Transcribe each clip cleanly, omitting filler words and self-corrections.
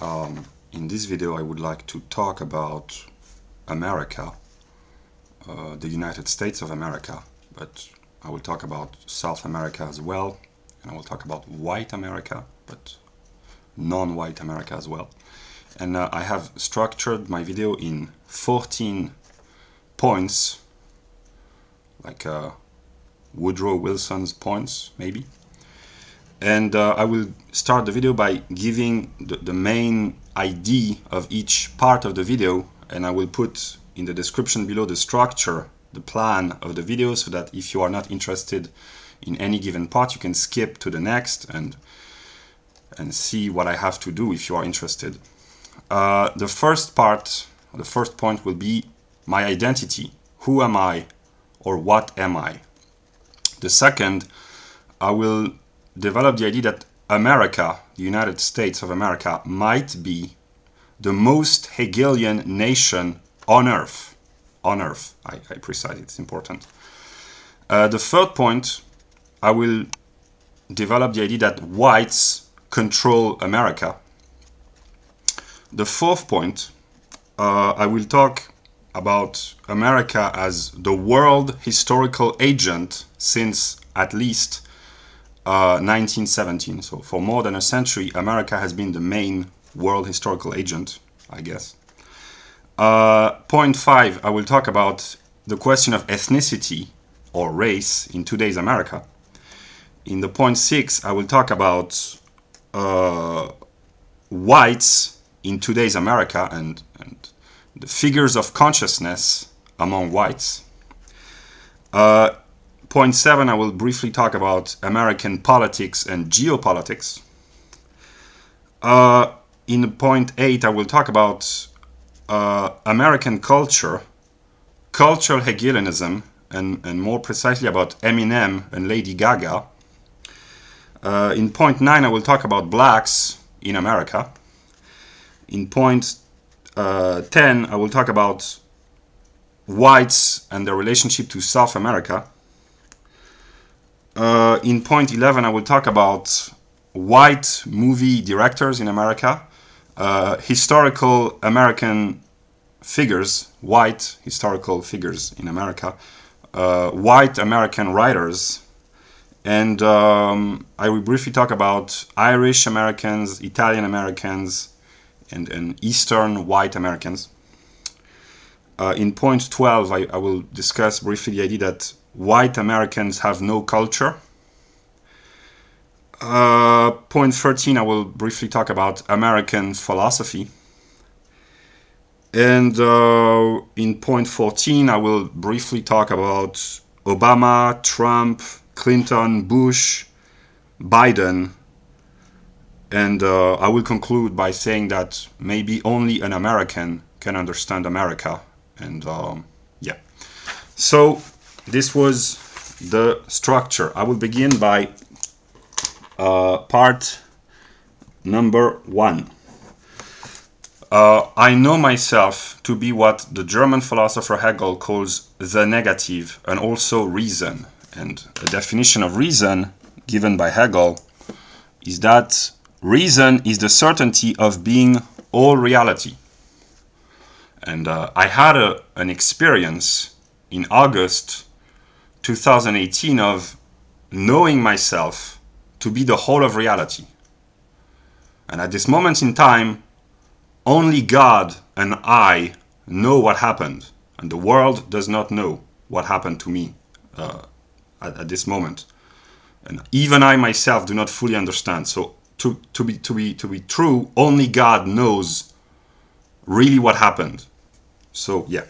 In this video I would like to talk about America, the United States of America, but I will talk about South America as well, and I will talk about white America, but non-white America as well. And I have structured my video in 14 points, like Woodrow Wilson's points, maybe. And I will start the video by giving the main idea of each part of the video, and I will put in the description below the structure, the plan of the video, so that if you are not interested in any given part, you can skip to the next and see what I have to do if you are interested. The first part, the first point will be my identity. Who am I, or what am I? The second, I will develop the idea that America, the United States of America, might be the most Hegelian nation on Earth. On Earth, I precise, it's important. The third point, I will develop the idea that whites control America. The fourth point, I will talk about America as the world historical agent since at least 1917. So for more than a century, America has been the main world historical agent, I guess. Point 5, I will talk about the question of ethnicity or race in today's America. In the point 6, I will talk about whites in today's America and the figures of consciousness among whites. Point 7, I will briefly talk about American politics and geopolitics. In point 8, I will talk about American culture, cultural Hegelianism, and more precisely about Eminem and Lady Gaga. In point 9, I will talk about blacks in America. In point 10, I will talk about whites and their relationship to South America. In point 11, I will talk about white movie directors in America, historical American figures, white historical figures in America, white American writers, and I will briefly talk about Irish Americans, Italian Americans, and Eastern white Americans. In point 12, I will discuss briefly the idea that white Americans have no culture. Point 13, I will briefly talk about American philosophy. And in point 14, I will briefly talk about Obama, Trump, Clinton, Bush, Biden. And I will conclude by saying that maybe only an American can understand America. And yeah. So this was the structure. I will begin by part number 1. I know myself to be what the German philosopher Hegel calls the negative and also reason. And the definition of reason given by Hegel is that reason is the certainty of being all reality. And I had an experience in August 2018 of knowing myself to be the whole of reality. And at this moment in time, only God and I know what happened, and the world does not know what happened to me at this moment. And even I myself do not fully understand. So to be true, only God knows really what happened. So yeah.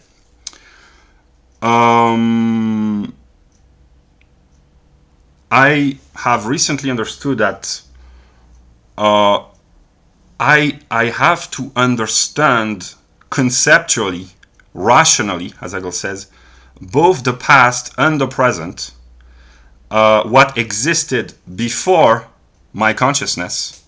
I have recently understood that I have to understand conceptually, rationally, as Hegel says, both the past and the present, what existed before my consciousness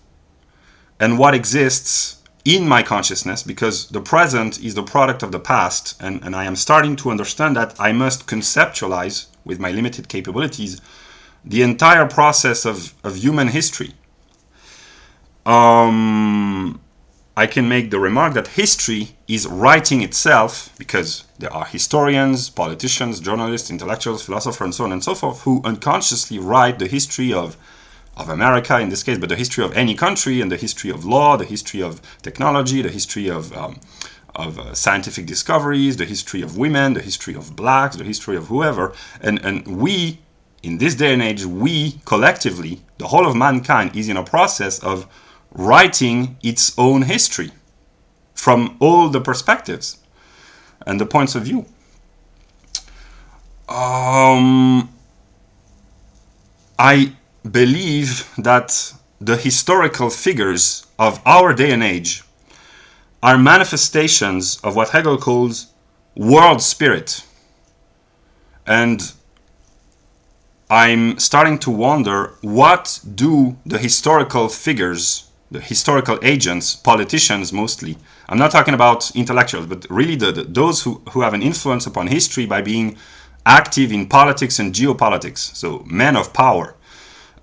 and what exists in my consciousness, because the present is the product of the past, and I am starting to understand that I must conceptualize, with my limited capabilities, the entire process of human history. I can make the remark that history is writing itself, because there are historians, politicians, journalists, intellectuals, philosophers, and so on and so forth, who unconsciously write the history of America in this case, but the history of any country, and the history of law, the history of technology, the history of scientific discoveries, the history of women, the history of blacks, the history of whoever. And we, in this day and age, we collectively, the whole of mankind, is in a process of writing its own history from all the perspectives and the points of view. I believe that the historical figures of our day and age are manifestations of what Hegel calls world spirit. And I'm starting to wonder, what do the historical figures, the historical agents, politicians mostly, I'm not talking about intellectuals, but really those who have an influence upon history by being active in politics and geopolitics, so men of power,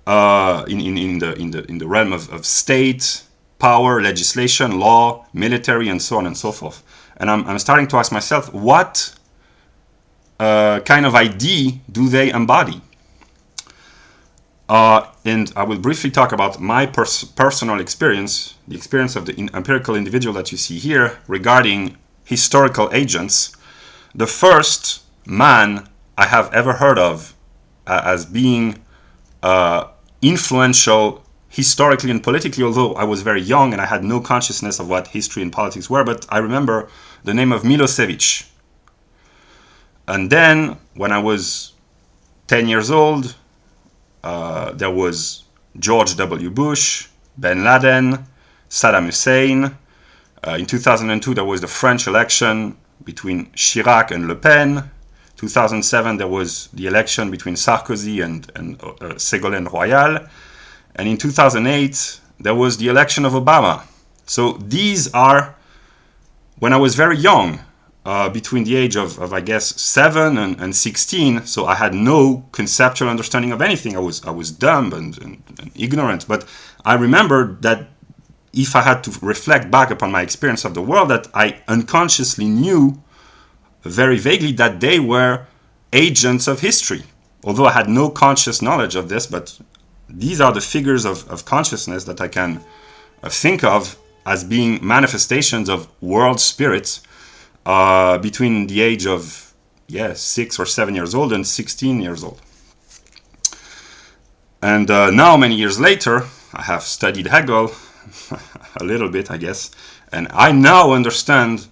in the realm of state, power, legislation, law, military, and so on and so forth. And I'm starting to ask myself, what kind of idea do they embody? And I will briefly talk about my personal experience, the experience of the empirical individual that you see here regarding historical agents. The first man I have ever heard of as being influential historically and politically, although I was very young and I had no consciousness of what history and politics were, but I remember the name of Milosevic. And then, when I was 10 years old, there was George W. Bush, bin Laden, Saddam Hussein. In 2002, there was the French election between Chirac and Le Pen. 2007, there was the election between Sarkozy and Ségolène Royal. And in 2008, there was the election of Obama. So these are, when I was very young, between the age of I guess 7 and 16, so I had no conceptual understanding of anything. I was dumb and ignorant. But I remember that if I had to reflect back upon my experience of the world, that I unconsciously knew very vaguely that they were agents of history. Although I had no conscious knowledge of this, but these are the figures of consciousness that I can think of as being manifestations of world spirits between the age of 6 or 7 years old and 16 years old. And now, many years later, I have studied Hegel a little bit, I guess, and I now understand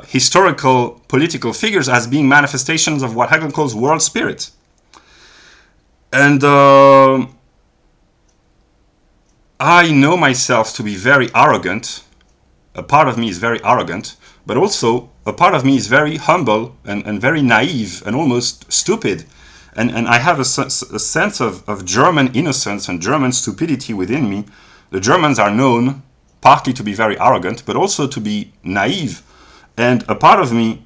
historical political figures as being manifestations of what Hegel calls world spirit. And I know myself to be very arrogant. A part of me is very arrogant, but also a part of me is very humble and very naive and almost stupid. And I have a sense of German innocence and German stupidity within me. The Germans are known partly to be very arrogant, but also to be naive. And a part of me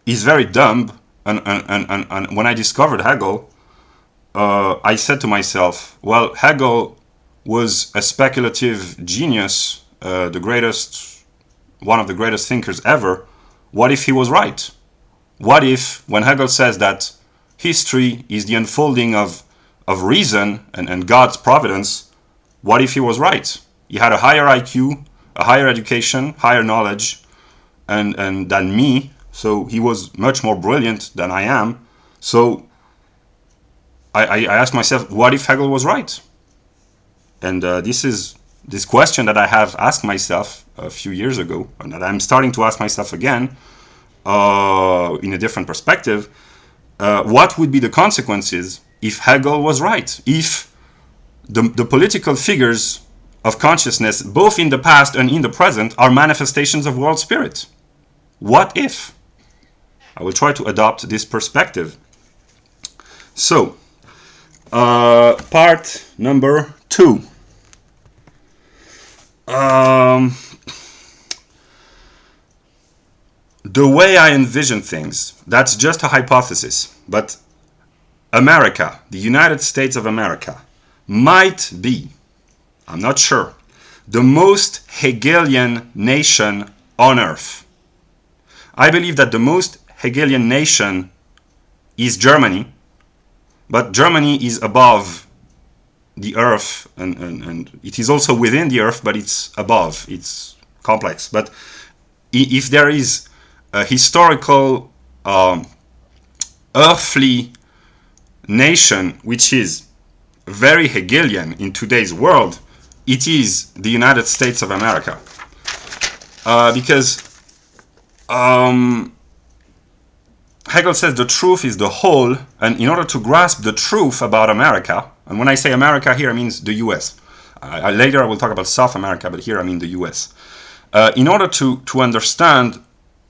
is very dumb. And when I discovered Hegel, I said to myself, well, Hegel was a speculative genius, one of the greatest thinkers ever. What if he was right? What if, when Hegel says that history is the unfolding of reason and God's providence, what if he was right? He had a higher IQ, a higher education, higher knowledge and than me. So he was much more brilliant than I am. So I asked myself, what if Hegel was right? And this is this question that I have asked myself a few years ago, and that I'm starting to ask myself again in a different perspective. What would be the consequences if Hegel was right? If the political figures of consciousness, both in the past and in the present, are manifestations of world spirit? What if? I will try to adopt this perspective. So, part number 2. The way I envision things, that's just a hypothesis, but America, the United States of America, might be, I'm not sure, the most Hegelian nation on earth. I believe that the most Hegelian nation is Germany, but Germany is above the earth, and it is also within the earth, but it's above, it's complex. But if there is a historical earthly nation which is very Hegelian in today's world, it is the United States of America. Because Hegel says the truth is the whole, and in order to grasp the truth about America, and when I say America here, I mean the US. Later I will talk about South America, but here I mean the US. In order to understand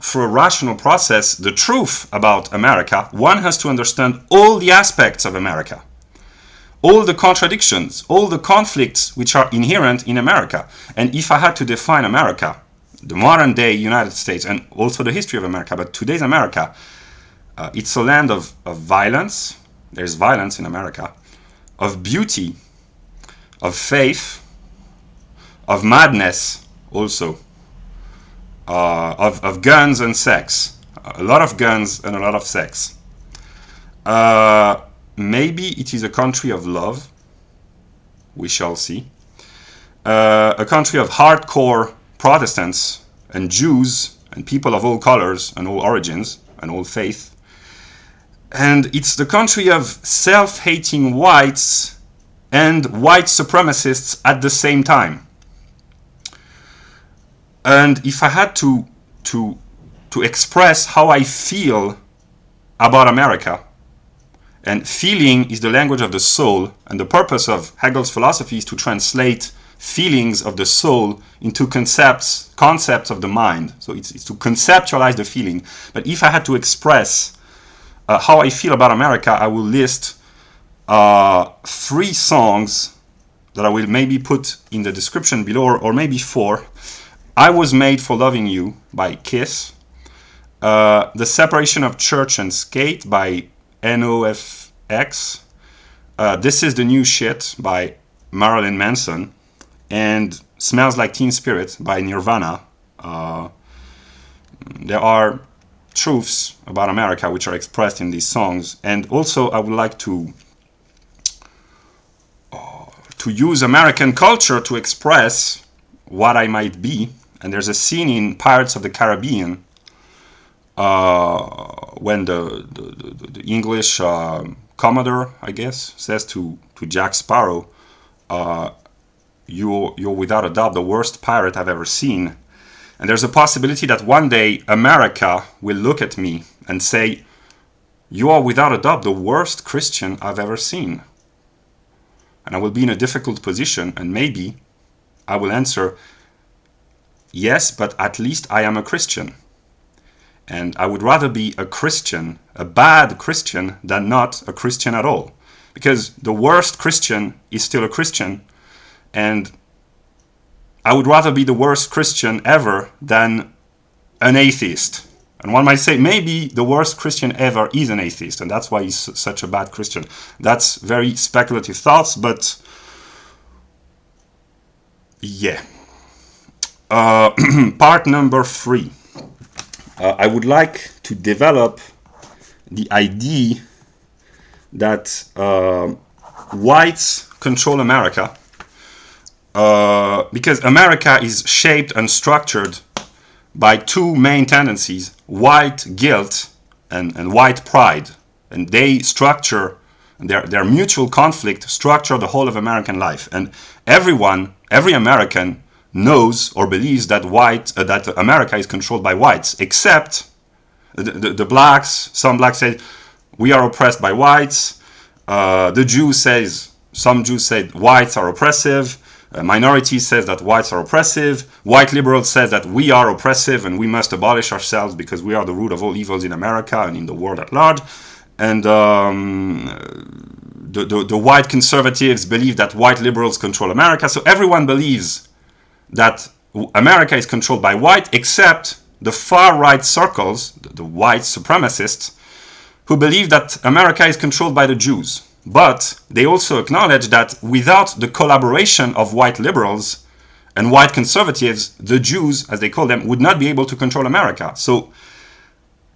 through a rational process the truth about America, one has to understand all the aspects of America, all the contradictions, all the conflicts which are inherent in America. And if I had to define America, the modern day United States, and also the history of America, but today's America, it's a land of violence. There's violence in America, of beauty, of faith, of madness also, of guns and sex. A lot of guns and a lot of sex. Maybe it is a country of love. We shall see. A country of hardcore Protestants and Jews and people of all colors and all origins and all faith. And it's the country of self-hating whites and white supremacists at the same time. And if I had to express how I feel about America, and feeling is the language of the soul, and the purpose of Hegel's philosophy is to translate feelings of the soul into concepts of the mind. So it's to conceptualize the feeling. But if I had to express how I feel about America, I will list 3 songs that I will maybe put in the description below, or maybe 4. I Was Made for Loving You by Kiss. The Separation of Church and Skate by NOFX. This Is the New Shit by Marilyn Manson. And Smells Like Teen Spirit by Nirvana. There are truths about America which are expressed in these songs. And also I would like to use American culture to express what I might be. And there's a scene in Pirates of the Caribbean when the English Commodore, I guess, says to Jack Sparrow, you're without a doubt the worst pirate I've ever seen. And there's a possibility that one day America will look at me and say, you are without a doubt the worst Christian I've ever seen. And I will be in a difficult position, and maybe I will answer, yes, but at least I am a Christian. And I would rather be a Christian, a bad Christian, than not a Christian at all. Because the worst Christian is still a Christian, and I would rather be the worst Christian ever than an atheist. And one might say maybe the worst Christian ever is an atheist, and that's why he's such a bad Christian. That's very speculative thoughts, but yeah. Part number 3. I would like to develop the idea that whites control America, because America is shaped and structured by 2 main tendencies: white guilt and white pride. And they structure, their mutual conflict structure the whole of American life. And every American knows or believes that that America is controlled by whites, except the blacks. Some blacks say we are oppressed by whites. Some Jews say whites are oppressive. Minorities says that whites are oppressive. White liberals says that we are oppressive and we must abolish ourselves because we are the root of all evils in America and in the world at large. And the white conservatives believe that white liberals control America. So everyone believes that America is controlled by white, except the far-right circles, the white supremacists, who believe that America is controlled by the Jews. But they also acknowledge that without the collaboration of white liberals, and white conservatives, the Jews, as they call them, would not be able to control America. So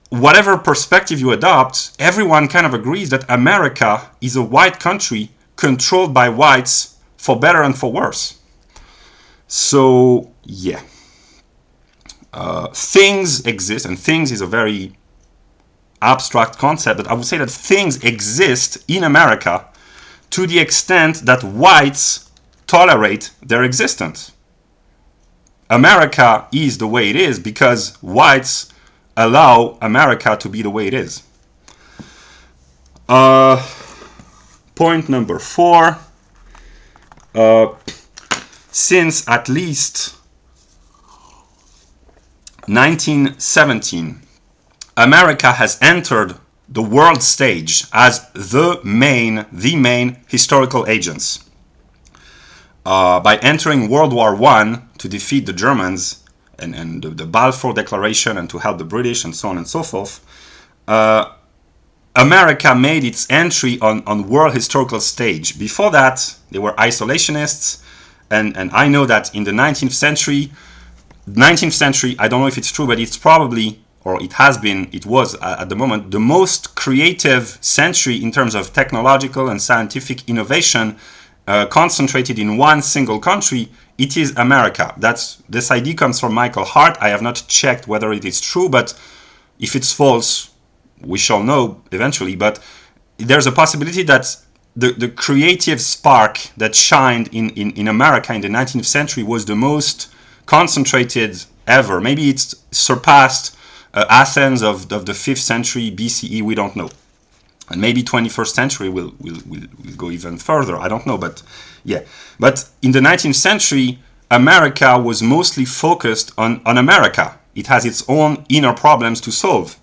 whatever perspective you adopt, everyone kind of agrees that America is a white country controlled by whites for better and for worse. So, yeah. Things exist, and things is a very abstract concept, but I would say that things exist in America to the extent that whites tolerate their existence. America is the way it is because whites allow America to be the way it is. Point number 4. Since at least 1917, America has entered the world stage as the main historical agents. By entering World War I to defeat the Germans and the Balfour Declaration and to help the British and so on and so forth, America made its entry on world historical stage. Before that, they were isolationists, and I know that in the 19th century, I don't know if it's true, but it's probably, or it has been, it was at the moment, the most creative century in terms of technological and scientific innovation concentrated in one single country. It is America. This idea comes from Michael Hart. I have not checked whether it is true, but if it's false, we shall know eventually. But there's a possibility that the creative spark that shined in America in the 19th century was the most concentrated ever. Maybe it's surpassed Athens of the 5th century BCE, we don't know. And maybe 21st century will go even further, I don't know, but yeah. But in the 19th century, America was mostly focused on America. It has its own inner problems to solve.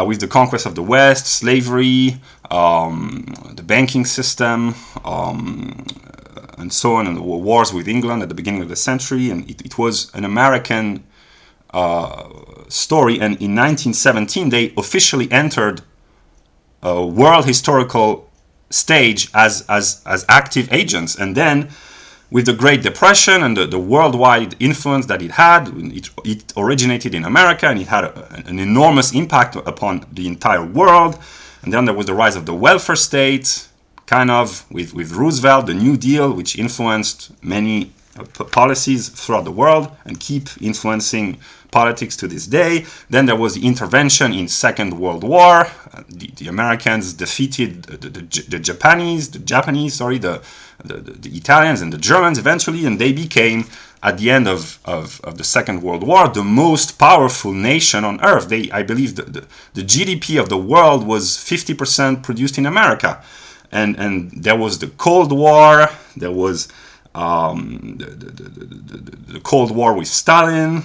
With the conquest of the West, slavery, the banking system, and so on, and the wars with England at the beginning of the century, and it was an American story. And in 1917, they officially entered a world historical stage as active agents. And then, with the Great Depression and the worldwide influence that it had, it originated in America, and it had an enormous impact upon the entire world. And then there was the rise of the welfare state, kind of with Roosevelt, the New Deal, which influenced many policies throughout the world and keep influencing politics to this day. Then there was the intervention in Second World War. The Americans defeated the Japanese, the Italians and the Germans eventually, and they became, at the end of the Second World War, the most powerful nation on earth. I believe the GDP of the world was 50% produced in America. And there was the Cold War, there was the Cold War with Stalin,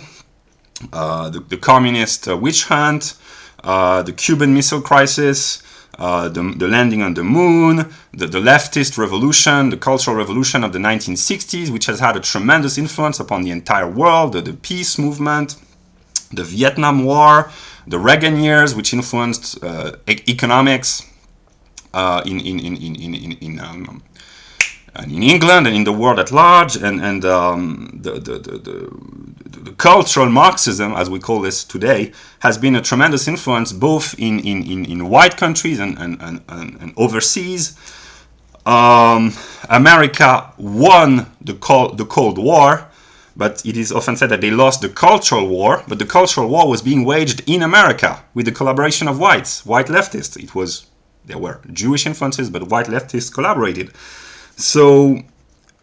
the communist witch hunt, the Cuban Missile Crisis, the landing on the moon, the leftist revolution, the cultural revolution of the 1960s, which has had a tremendous influence upon the entire world, the peace movement, the Vietnam War, the Reagan years, which influenced economics in England and in the world at large, and the cultural Marxism, as we call this today, has been a tremendous influence both in white countries and overseas. America won the Cold War, but it is often said that they lost the cultural war. But the cultural war was being waged in America with the collaboration of white leftists. There were Jewish influences, but white leftists collaborated. So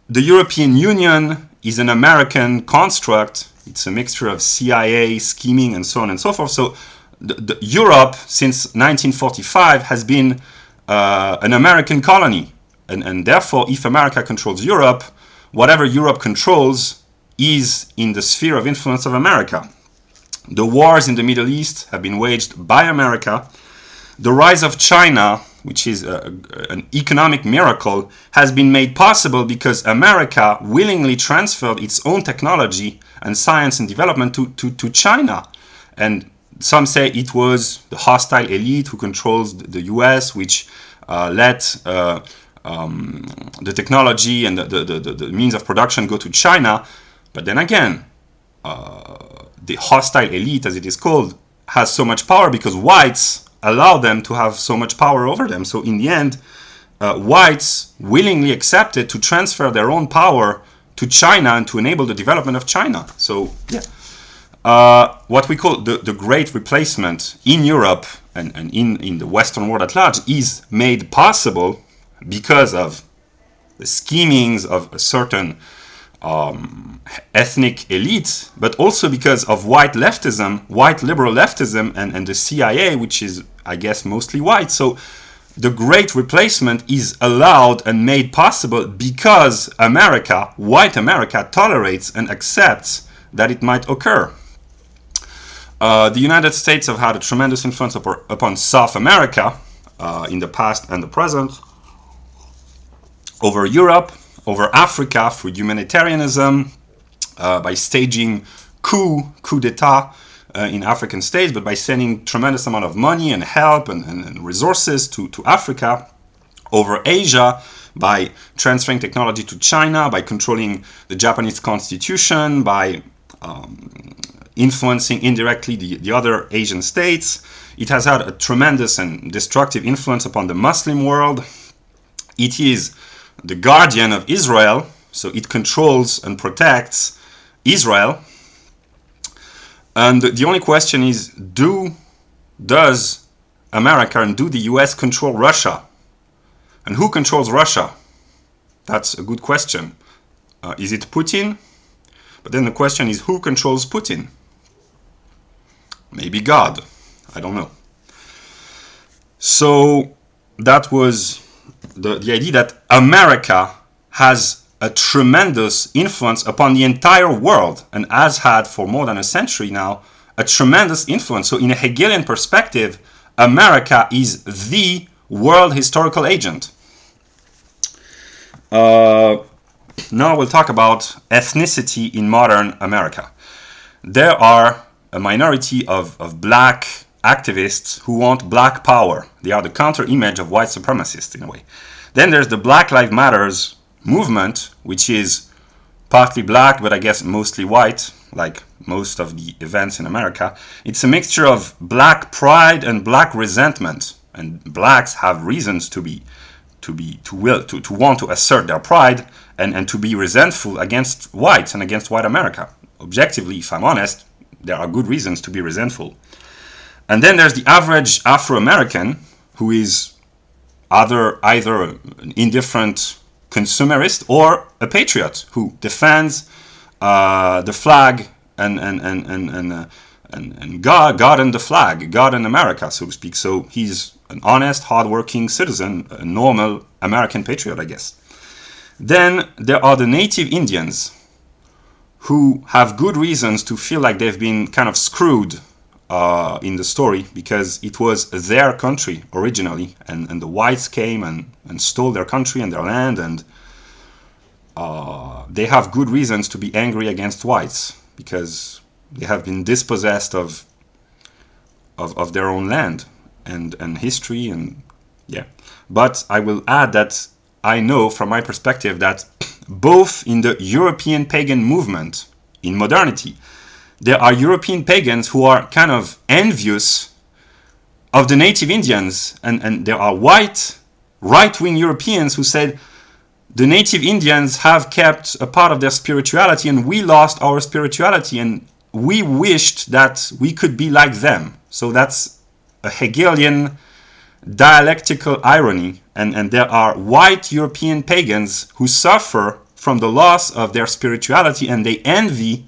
the European Union is an American construct. It's a mixture of CIA, scheming, and so on and so forth. So Europe, since 1945, has been an American colony. And therefore, if America controls Europe, whatever Europe controls is in the sphere of influence of America. The wars in the Middle East have been waged by America. The rise of China, which is an economic miracle, has been made possible because America willingly transferred its own technology and science and development to China. And some say it was the hostile elite who controls the US, which let the technology and the means of production go to China. But then again, the hostile elite, as it is called, has so much power because whites allow them to have so much power over them. So in the end, whites willingly accepted to transfer their own power to China and to enable the development of China. So yeah, what we call the Great Replacement in Europe and in the Western world at large is made possible because of the schemings of a certain ethnic elite, but also because of white leftism, white liberal leftism, and the CIA, which is, I guess, mostly white. So the Great Replacement is allowed and made possible because America, white America, tolerates and accepts that it might occur. The United States have had a tremendous influence upon South America in the past and the present, over Europe, over Africa through humanitarianism, by staging coup d'etat in African states, but by sending tremendous amount of money and help and resources to Africa, over Asia, by transferring technology to China, by controlling the Japanese constitution, by influencing indirectly the other Asian states. It has had a tremendous and destructive influence upon the Muslim world. It is the guardian of Israel, so it controls and protects Israel. And the only question is, does America and do the US control Russia? And who controls Russia? That's a good question. Is it Putin? But then the question is, who controls Putin? Maybe God. I don't know. So that was the idea that America has a tremendous influence upon the entire world and has had for more than a century now a tremendous influence. So in a Hegelian perspective, America is the world historical agent. Now we'll talk about ethnicity in modern America. There are a minority of black activists who want black power. They are the counter-image of white supremacists in a way. Then there's the Black Lives Matters movement, which is partly black, but I guess mostly white, like most of the events in America. It's a mixture of black pride and black resentment, and blacks have reasons to want to assert their pride and to be resentful against whites and against white America. Objectively, if I'm honest, there are good reasons to be resentful. And then there's the average Afro-American who is either an indifferent consumerist or a patriot who defends the flag and God and the flag, God and America, so to speak. So he's an honest, hardworking citizen, a normal American patriot, I guess. Then there are the native Indians who have good reasons to feel like they've been kind of screwed in the story because it was their country originally, and the whites came and stole their country and their land, and they have good reasons to be angry against whites because they have been dispossessed of their own land and history, and yeah. But I will add that I know from my perspective that both in the European pagan movement in modernity, there are European pagans who are kind of envious of the native Indians, and there are white right-wing Europeans who said the native Indians have kept a part of their spirituality and we lost our spirituality and we wished that we could be like them. So that's a Hegelian dialectical irony, and there are white European pagans who suffer from the loss of their spirituality and they envy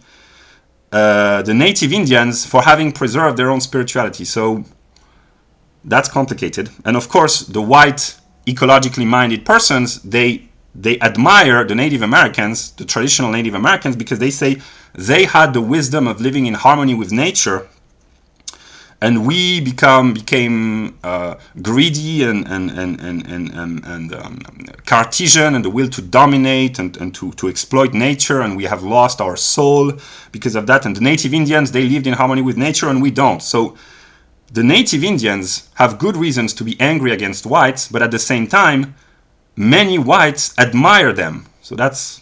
the native Indians for having preserved their own spirituality. So that's complicated. And of course, the white ecologically minded persons, they admire the Native Americans, the traditional Native Americans, because they say they had the wisdom of living in harmony with nature, and we became greedy and Cartesian, and the will to dominate and to exploit nature, and we have lost our soul because of that. And the native Indians, they lived in harmony with nature and we don't. So the native Indians have good reasons to be angry against whites, but at the same time, many whites admire them. So that's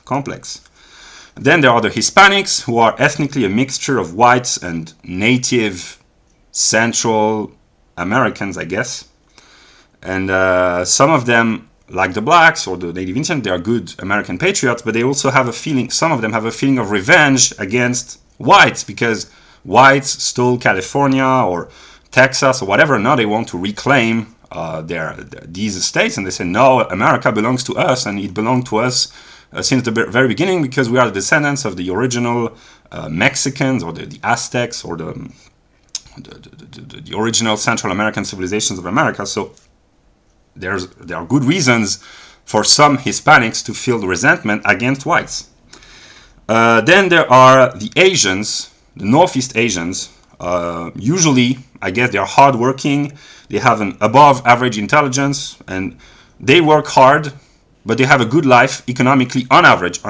complex. Then there are the Hispanics, who are ethnically a mixture of whites and native Central Americans, I guess. And some of them, like the blacks or the native Indians, they are good American patriots, but they also have a feeling, some of them have a feeling of revenge against whites, because whites stole California or Texas or whatever. Now they want to reclaim these states, and they say, no, America belongs to us, and it belonged to us since the very beginning, because we are the descendants of the original Mexicans or the Aztecs or the original Central American civilizations of America. So there are good reasons for some Hispanics to feel resentment against whites. Then there are the Asians, the Northeast Asians. Usually, I guess they are hardworking. They have an above average intelligence, and they work hard, but they have a good life economically on average.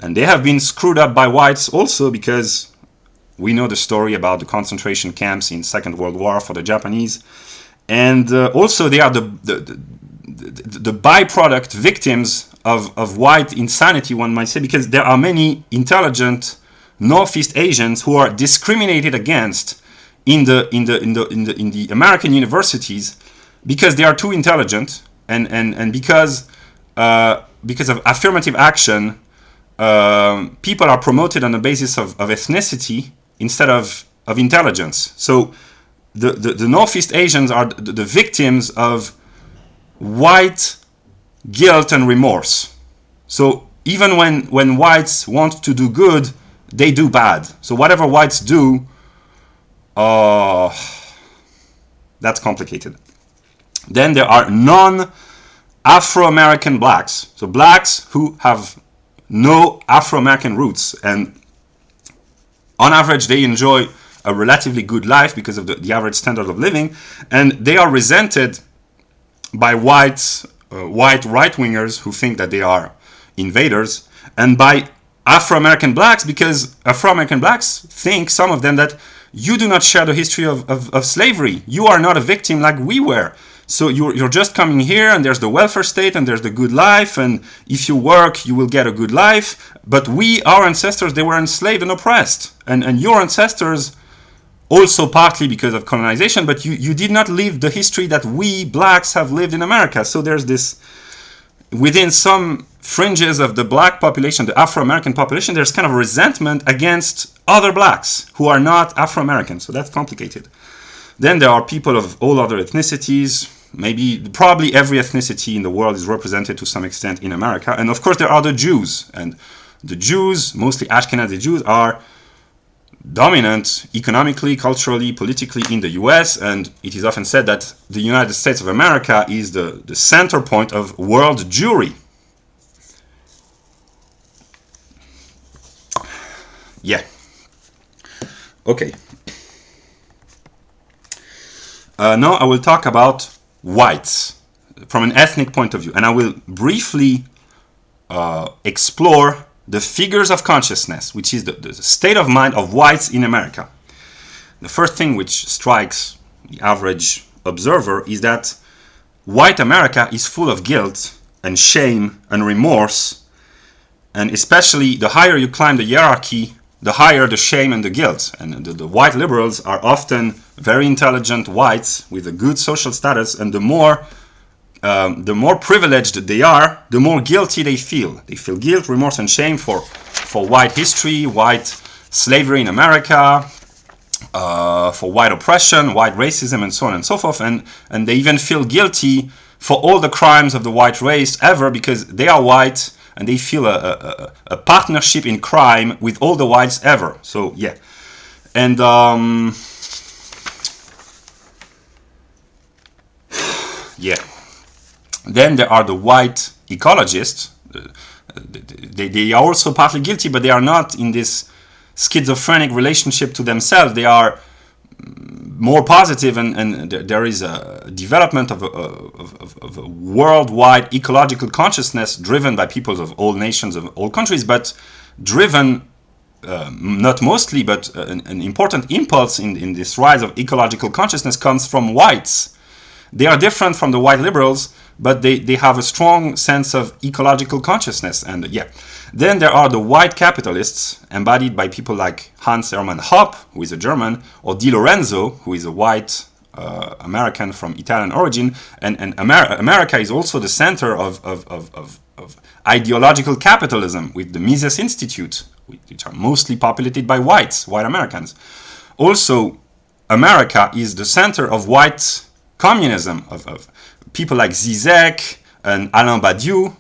And they have been screwed up by whites also, because we know the story about the concentration camps in Second World War for the Japanese. And also they are the byproduct victims of white insanity, one might say, because there are many intelligent Northeast Asians who are discriminated against in the American universities because they are too intelligent, and because of affirmative action, people are promoted on the basis of ethnicity instead of intelligence. So the Northeast Asians are the victims of white guilt and remorse. So even when whites want to do good, they do bad. So whatever whites do, that's complicated. Then there are non-Afro-American blacks. So blacks who have no Afro-American roots, and on average they enjoy a relatively good life because of the average standard of living, and they are resented by white right-wingers who think that they are invaders, and by Afro-American blacks, because Afro-American blacks think, some of them, that you do not share the history of slavery. You are not a victim like we were. So you're just coming here, and there's the welfare state, and there's the good life, and if you work, you will get a good life. But our ancestors, they were enslaved and oppressed. And your ancestors, also partly because of colonization, but you did not live the history that we blacks have lived in America. So there's this, within some fringes of the black population, the Afro-American population, there's kind of resentment against other blacks who are not Afro-American. So that's complicated. Then there are people of all other ethnicities. Probably every ethnicity in the world is represented to some extent in America. And of course there are the Jews. And the Jews, mostly Ashkenazi Jews, are dominant economically, culturally, politically in the US, and it is often said that the United States of America is the center point of world Jewry. Yeah. Okay. Now I will talk about whites from an ethnic point of view, and I will briefly explore the figures of consciousness, which is the state of mind of whites in America. The first thing which strikes the average observer is that white America is full of guilt and shame and remorse, and especially the higher you climb the hierarchy, the higher the shame and the guilt. And the white liberals are often very intelligent whites with a good social status, and the more privileged they are, the more guilty they feel. They feel guilt, remorse, and shame for white history, white slavery in America, for white oppression, white racism, and so on and so forth. And they even feel guilty for all the crimes of the white race ever, because they are white and they feel a partnership in crime with all the whites ever. So yeah. And yeah. Then there are the white ecologists. They are also partly guilty, but they are not in this schizophrenic relationship to themselves. They are more positive, and there is a development of a worldwide ecological consciousness driven by peoples of all nations, of all countries, but driven, not mostly, but an important impulse in this rise of ecological consciousness comes from whites. They are different from the white liberals but they have a strong sense of ecological consciousness. And yeah, then there are the white capitalists, embodied by people like Hans Hermann Hoppe, who is a German, or Di Lorenzo, who is a white American from Italian origin. And America is also the center of ideological capitalism, with the Mises Institute, which are mostly populated by white Americans. Also, America is the center of white communism, of people like Zizek and Alain Badiou.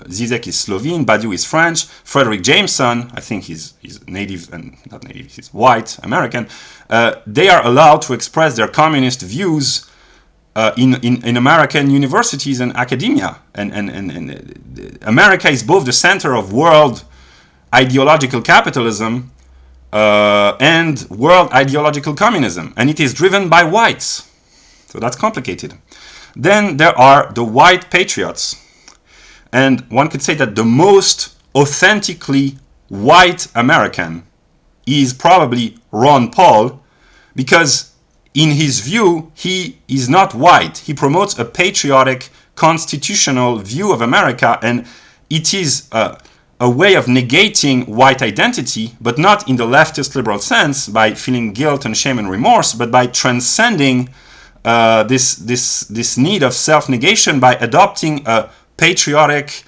Zizek is Slovene, Badiou is French. Frederick Jameson, I think he's native, and not native, he's white American. They are allowed to express their communist views in American universities and academia. And America is both the center of world ideological capitalism and world ideological communism, and it is driven by whites. So that's complicated. Then there are the white patriots, and one could say that the most authentically white American is probably Ron Paul, because in his view he is not white. He promotes a patriotic constitutional view of America, and it is a way of negating white identity, but not in the leftist liberal sense, by feeling guilt and shame and remorse, but by transcending this need of self-negation by adopting a patriotic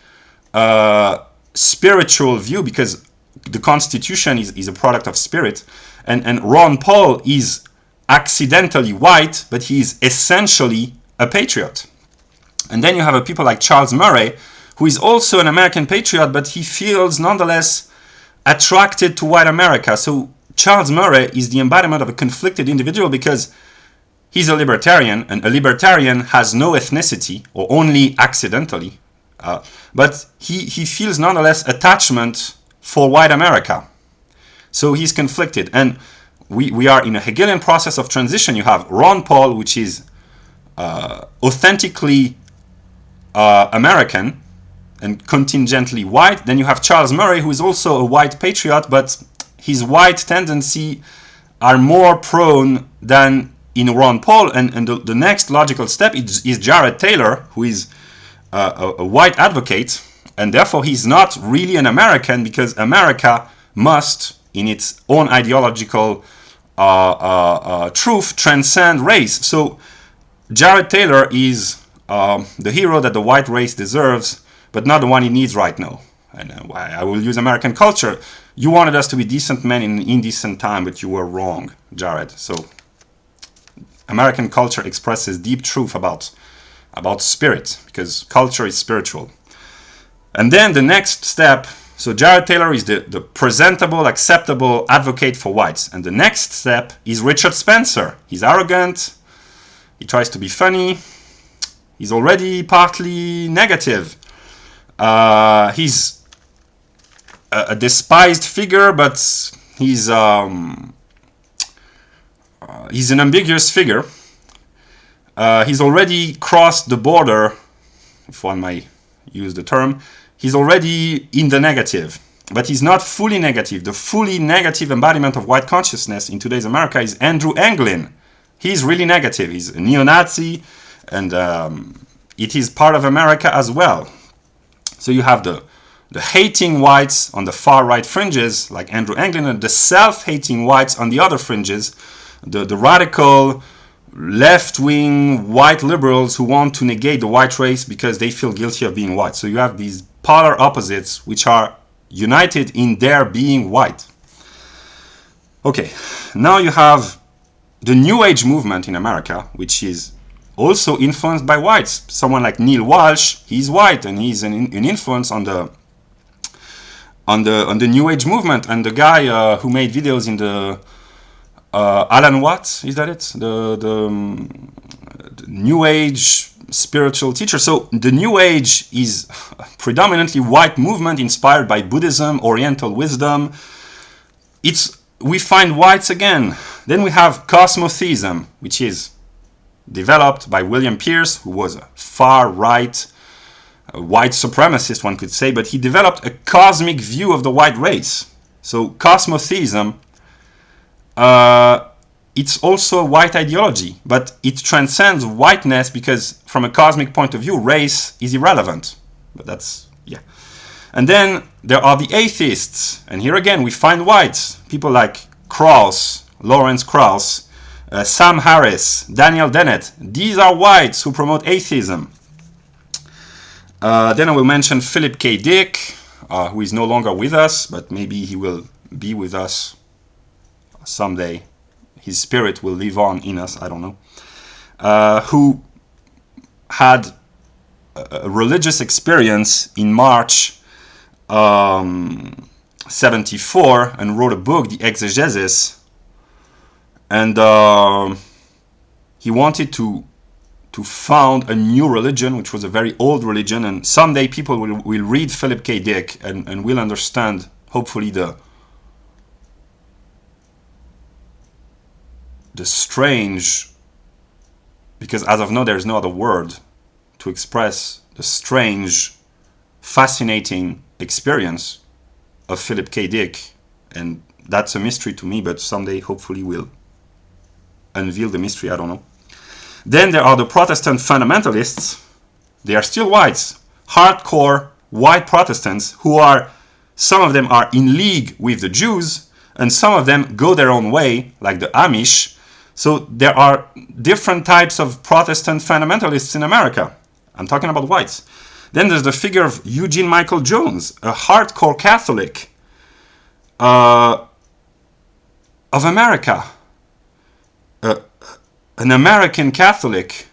spiritual view, because the Constitution is a product of spirit. And Ron Paul is accidentally white, but he is essentially a patriot. And then you have people like Charles Murray, who is also an American patriot, but he feels nonetheless attracted to white America. So Charles Murray is the embodiment of a conflicted individual, because he's a libertarian, and a libertarian has no ethnicity, or only accidentally. But he feels nonetheless attachment for white America. So he's conflicted. And we are in a Hegelian process of transition. You have Ron Paul, which is authentically American and contingently white. Then you have Charles Murray, who is also a white patriot, but his white tendency are more prone than in Ron Paul. And the next logical step is Jared Taylor, who is a white advocate, and therefore he's not really an American, because America must, in its own ideological truth, transcend race. So Jared Taylor is the hero that the white race deserves, but not the one it needs right now. And I will use American culture. You wanted us to be decent men in an indecent time, but you were wrong, Jared. So American culture expresses deep truth about spirit, because culture is spiritual. And then the next step, so Jared Taylor is the presentable, acceptable advocate for whites. And the next step is Richard Spencer. He's arrogant, he tries to be funny, he's already partly negative. He's a despised figure, but he's an ambiguous figure. He's already crossed the border, if one may use the term. He's already in the negative, but he's not fully negative. The fully negative embodiment of white consciousness in today's America is Andrew Anglin. He's really negative. He's a neo-Nazi, and it is part of America as well. So you have the hating whites on the far-right fringes, like Andrew Anglin, and the self-hating whites on the other fringes, the radical left-wing white liberals who want to negate the white race because they feel guilty of being white. So you have these polar opposites which are united in their being white. Okay, now you have the New Age movement in America, which is also influenced by whites. Someone like Neil Walsh, he's white, and he's an influence on the New Age movement. And the guy who made videos in the Alan Watts, is that it? The New Age spiritual teacher. So the New Age is predominantly white movement inspired by Buddhism, Oriental wisdom. We find whites again. Then we have cosmotheism, which is developed by William Pierce, who was a far-right white supremacist, one could say, but he developed a cosmic view of the white race. So cosmotheism it's also a white ideology, but it transcends whiteness because from a cosmic point of view, race is irrelevant. But that's, yeah. And then there are the atheists. And here again, we find whites. People like Krauss, Lawrence Krauss, Sam Harris, Daniel Dennett. These are whites who promote atheism. Then I will mention Philip K. Dick, who is no longer with us, but maybe he will be with us someday. His spirit will live on in us, I don't know. Who had a religious experience in March 74 and wrote a book, The Exegesis, and he wanted to found a new religion, which was a very old religion, and someday people will read Philip K. Dick and will understand, hopefully, the strange, because as of now there's no other word to express the strange, fascinating experience of Philip K. Dick, and that's a mystery to me, but someday hopefully we'll unveil the mystery, I don't know. Then there are the Protestant fundamentalists. They are still whites, hardcore white Protestants who are, some of them are in league with the Jews, and some of them go their own way, like the Amish. So there are different types of Protestant fundamentalists in America. I'm talking about whites. Then there's the figure of Eugene Michael Jones, a hardcore Catholic of America. An American Catholic.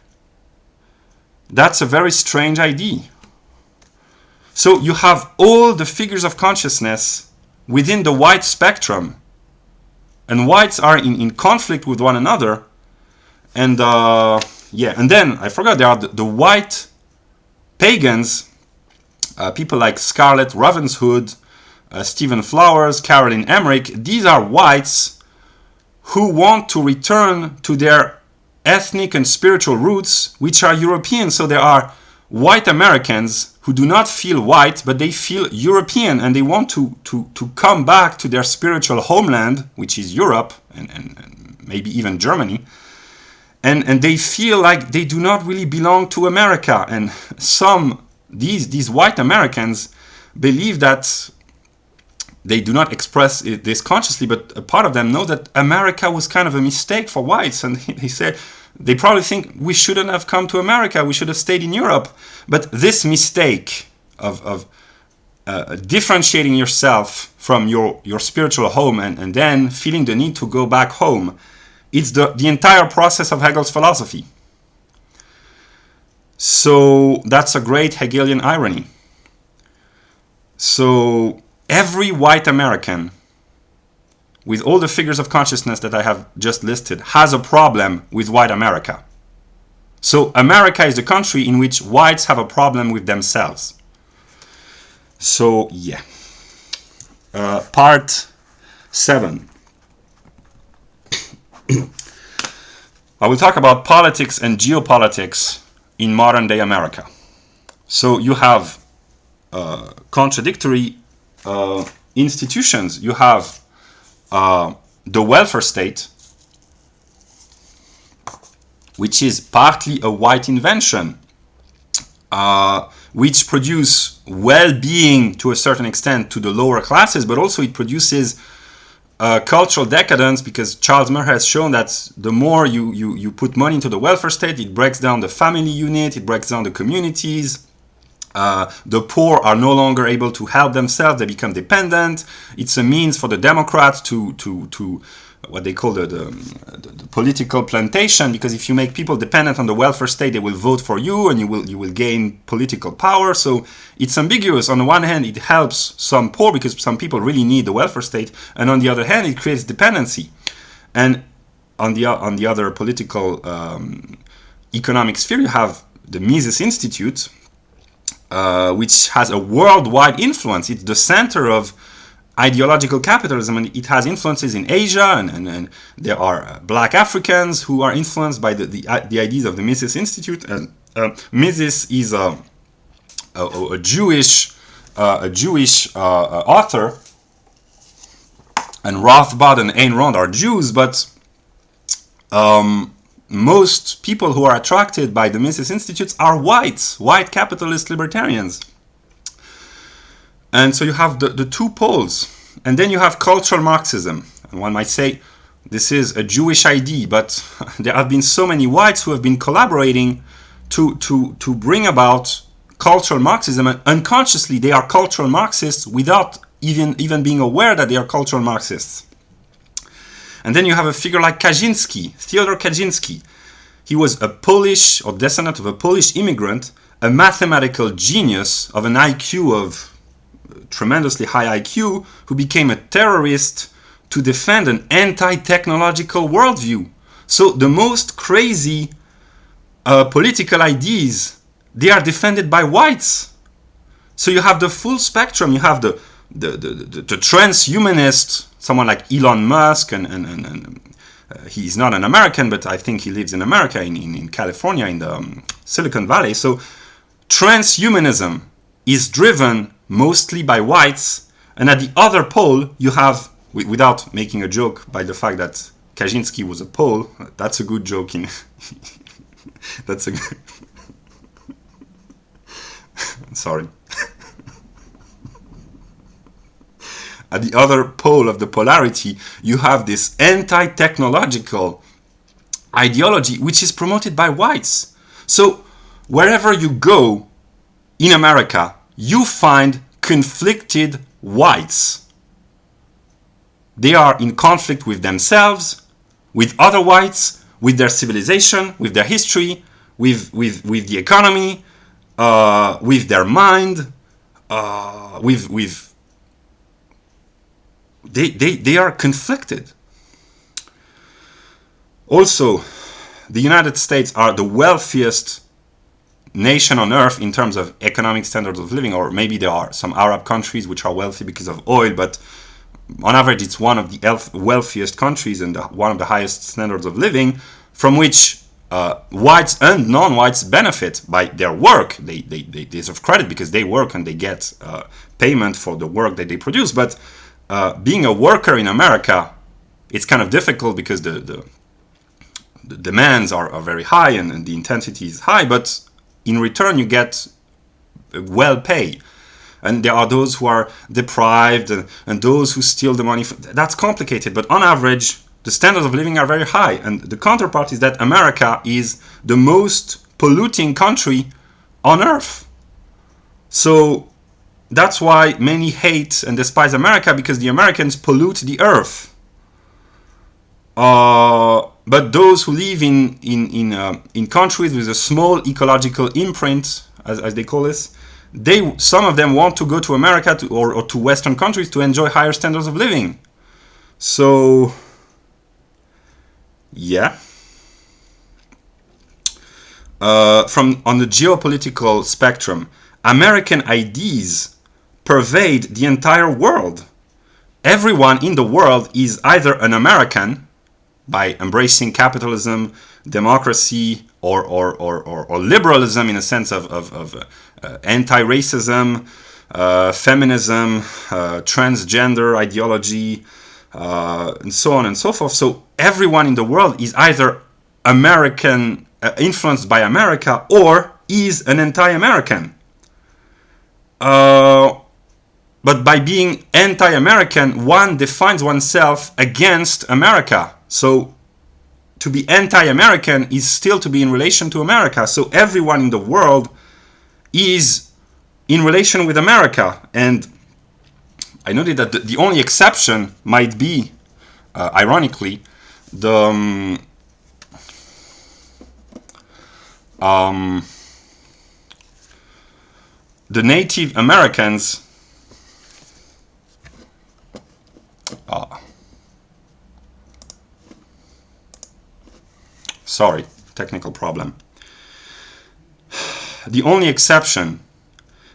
That's a very strange idea. So you have all the figures of consciousness within the white spectrum, and whites are in conflict with one another. And yeah, and then I forgot there are the white pagans, people like Scarlett Ravenswood, Stephen Flowers, Carolyn Emmerich. These are whites who want to return to their ethnic and spiritual roots, which are European. So there are white Americans who do not feel white, but they feel European, and they want to come back to their spiritual homeland, which is Europe, and maybe even Germany. And they feel like they do not really belong to America. And these white Americans believe that they do not express this consciously, but a part of them know that America was kind of a mistake for whites. And they said, they probably think we shouldn't have come to America, we should have stayed in Europe. But this mistake of differentiating yourself from your spiritual home and then feeling the need to go back home, it's the entire process of Hegel's philosophy. So that's a great Hegelian irony. So every white American, with all the figures of consciousness that I have just listed, has a problem with white America. So America is the country in which whites have a problem with themselves. So yeah. Part 7. I will talk about politics and geopolitics in modern day America. So you have contradictory institutions. You have the welfare state, which is partly a white invention, which produce well-being to a certain extent to the lower classes, but also it produces cultural decadence, because Charles Murray has shown that the more you put money into the welfare state, it breaks down the family unit, it breaks down the communities. The poor are no longer able to help themselves, they become dependent. It's a means for the Democrats to what they call the political plantation, because if you make people dependent on the welfare state, they will vote for you and you will gain political power. So it's ambiguous. On the one hand, it helps some poor because some people really need the welfare state, and on the other hand, it creates dependency. And on the other political economic sphere, you have the Mises Institute, which has a worldwide influence. It's the center of ideological capitalism, and it has influences in Asia, and there are black Africans who are influenced by the ideas of the Mises Institute. And Mises is a Jewish author, and Rothbard and Ayn Rand are Jews, but most people who are attracted by the Mises Institutes are white capitalist libertarians. And so you have the two poles. And then you have cultural Marxism. And one might say, this is a Jewish idea, but there have been so many whites who have been collaborating to bring about cultural Marxism, and unconsciously they are cultural Marxists without even being aware that they are cultural Marxists. And then you have a figure like Kaczynski, Theodor Kaczynski. He was a Polish, or descendant of a Polish immigrant, a mathematical genius of an IQ of tremendously high IQ, who became a terrorist to defend an anti-technological worldview. So the most crazy political ideas, they are defended by whites. So you have the full spectrum. You have the transhumanist, someone like Elon Musk, and he's not an American, but I think he lives in America, in California, in the Silicon Valley. So transhumanism is driven mostly by whites, and at the other pole you have, without making a joke by the fact that Kaczynski was a Pole, that's a good joke in that's a good sorry. At the other pole of the polarity, you have this anti-technological ideology which is promoted by whites. So wherever you go in America, you find conflicted whites. They are in conflict with themselves, with other whites, with their civilization, with their history, with the economy, with their mind, they are conflicted. Also, the United States are the wealthiest nation on earth in terms of economic standards of living, or maybe there are some Arab countries which are wealthy because of oil, but on average it's one of the wealthiest countries and one of the highest standards of living, from which whites and non-whites benefit by their work. They deserve credit because they work and they get payment for the work that they produce. But being a worker in America, it's kind of difficult because the demands are very high and the intensity is high, but in return you get well pay. And there are those who are deprived and those who steal the money. That's complicated, but on average the standards of living are very high. And the counterpart is that America is the most polluting country on earth. So that's why many hate and despise America, because the Americans pollute the earth. But those who live in countries with a small ecological imprint, as they call this, some of them want to go to America or to Western countries to enjoy higher standards of living. So, yeah. On the geopolitical spectrum, American ideas pervade the entire world. Everyone in the world is either an American by embracing capitalism, democracy, or liberalism in a sense of anti-racism, feminism, transgender ideology, and so on and so forth. So everyone in the world is either American, influenced by America, or is an anti-American. But by being anti-American, one defines oneself against America. So to be anti-American is still to be in relation to America. So everyone in the world is in relation with America. And I noted that the only exception might be, ironically, the Native Americans. Sorry, technical problem. The only exception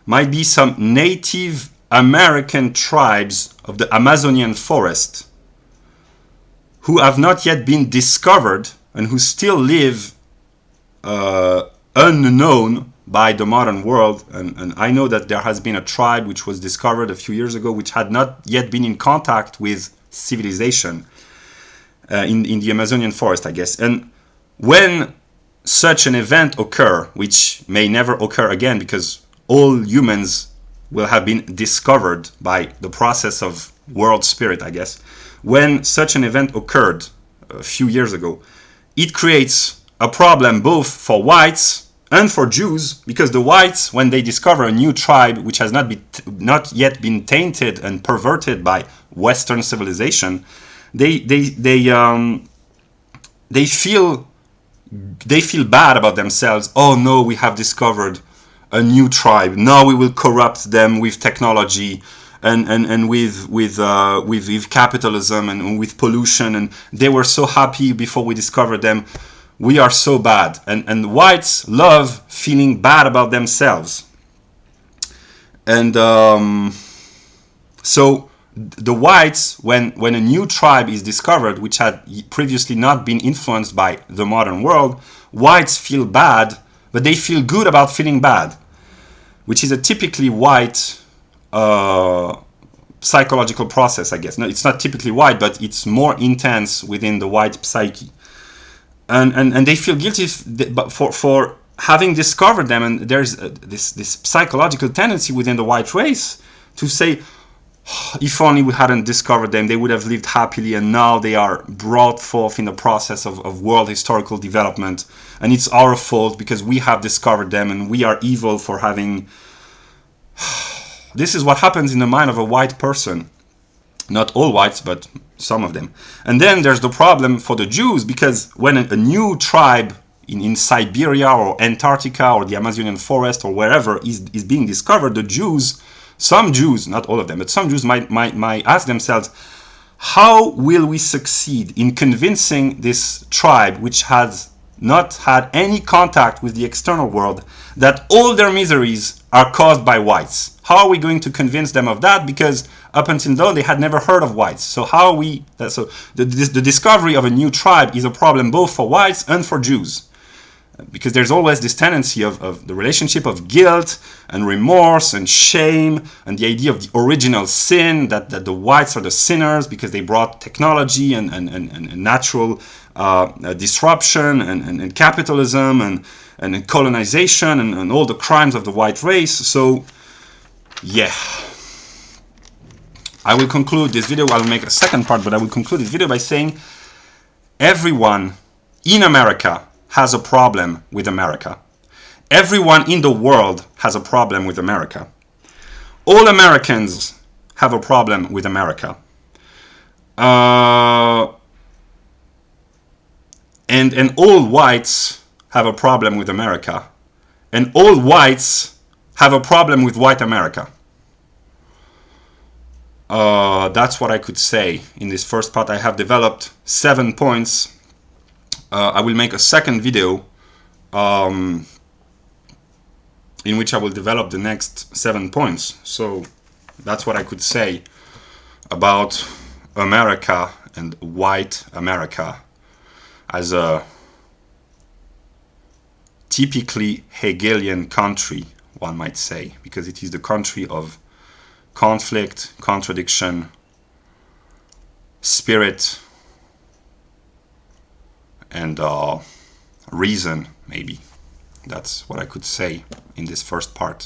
might be some Native American tribes of the Amazonian forest who have not yet been discovered and who still live unknown by the modern world. And I know that there has been a tribe which was discovered a few years ago which had not yet been in contact with civilization. in the Amazonian forest, I guess. And when such an event occur, which may never occur again because all humans will have been discovered by the process of world spirit, I guess. When such an event occurred a few years ago, it creates a problem both for whites and for Jews, because the whites, when they discover a new tribe which has not yet been tainted and perverted by Western civilization, they feel bad about themselves. Oh no, we have discovered a new tribe. Now we will corrupt them with technology and with capitalism and with pollution. And they were so happy before we discovered them. We are so bad. And whites love feeling bad about themselves. And so the whites, when a new tribe is discovered, which had previously not been influenced by the modern world, whites feel bad, but they feel good about feeling bad, which is a typically white psychological process, I guess. No, it's not typically white, but it's more intense within the white psyche. And they feel guilty for having discovered them. And there's this psychological tendency within the white race to say, if only we hadn't discovered them, they would have lived happily, and now they are brought forth in the process of world historical development, and it's our fault because we have discovered them and we are evil for having... This is what happens in the mind of a white person. Not all whites, but some of them. And then there's the problem for the Jews, because when a new tribe in Siberia or Antarctica or the Amazonian forest or wherever is being discovered, the Jews... Some Jews, not all of them, but some Jews might ask themselves, how will we succeed in convincing this tribe, which has not had any contact with the external world, that all their miseries are caused by whites? How are we going to convince them of that? Because up until now, they had never heard of whites. So how are we... So the discovery of a new tribe is a problem both for whites and for Jews. Because there's always this tendency of the relationship of guilt and remorse and shame, and the idea of the original sin, that the whites are the sinners because they brought technology and natural disruption and capitalism and colonization and all the crimes of the white race. So, yeah. I will conclude this video. I'll make a second part, but I will conclude this video by saying everyone in America has a problem with America. Everyone in the world has a problem with America. All Americans have a problem with America. And all whites have a problem with America. And all whites have a problem with white America. That's what I could say in this first part. I have developed 7 points. I will make a second video in which I will develop the next 7 points. So that's what I could say about America and white America as a typically Hegelian country, one might say, because it is the country of conflict, contradiction, spirit, and reason, maybe. That's what I could say in this first part.